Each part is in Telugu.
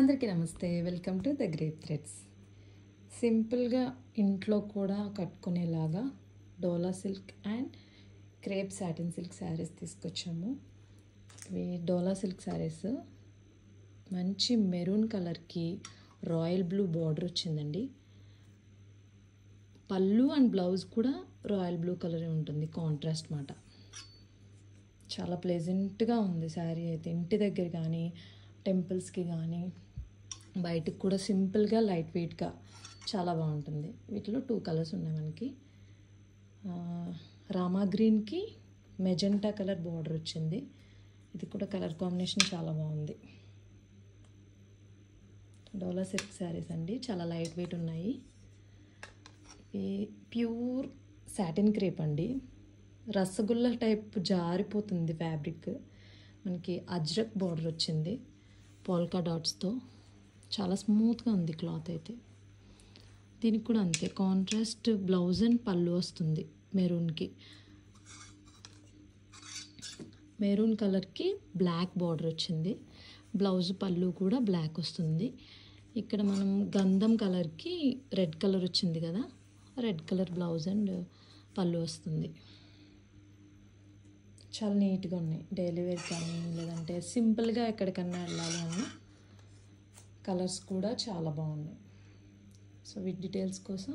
అందరికీ నమస్తే. Welcome to the Grape Threads. సింపుల్గా ఇంట్లో కూడా కట్టుకునేలాగా Dola silk and crepe satin silk sarees తీసుకొచ్చాము. ఇవి డోలా సిల్క్ శారీస్ మంచి మెరూన్ కలర్కి రాయల్ బ్లూ బార్డర్ వచ్చిందండి. పళ్ళు అండ్ బ్లౌజ్ కూడా రాయల్ బ్లూ కలరే ఉంటుంది, కాంట్రాస్ట్ మాట. చాలా ప్లెజెంట్గా ఉంది శారీ అయితే. ఇంటి దగ్గర కానీ టెంపుల్స్కి కానీ బయటకు కూడా సింపుల్గా లైట్ వెయిట్గా చాలా బాగుంటుంది. వీటిలో 2 కలర్స్ ఉన్నాయి మనకి. రామా గ్రీన్కి మెజెంటా కలర్ బార్డర్ వచ్చింది. ఇది కూడా కలర్ కాంబినేషన్ చాలా బాగుంది. డోలా సిల్క్ శారీస్ అండి, చాలా లైట్ వెయిట్ ఉన్నాయి. ప్యూర్ సాటిన్ క్రేప్ అండి. రసగుల్లా టైప్ జారిపోతుంది ఫ్యాబ్రిక్. మనకి అజ్రక్ బార్డర్ వచ్చింది పోల్కా డాట్స్తో. చాలా స్మూత్గా ఉంది క్లాత్ అయితే. దీనికి కూడా అంతే, కాంట్రాస్ట్ బ్లౌజ్ అండ్ పళ్ళు వస్తుంది. మెరూన్ కలర్కి బ్లాక్ బార్డర్ వచ్చింది. బ్లౌజ్ పళ్ళు కూడా బ్లాక్ వస్తుంది. ఇక్కడ మనం గంధం కలర్కి రెడ్ కలర్ వచ్చింది కదా, రెడ్ కలర్ బ్లౌజ్ అండ్ పళ్ళు వస్తుంది. చాలా నీట్గా ఉన్నాయి. డైలీ వేర్ కానీ లేదంటే సింపుల్గా ఎక్కడికన్నా వెళ్ళాలి అన్న కలర్స్ కూడా చాలా బాగున్నాయి. సో వీటి డీటెయిల్స్ కోసం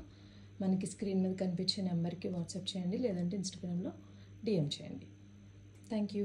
మనకి స్క్రీన్ మీద కనిపించే నెంబర్కి వాట్సాప్ చేయండి, లేదంటే ఇన్స్టాగ్రామ్లో డిఎం చేయండి. Thank you.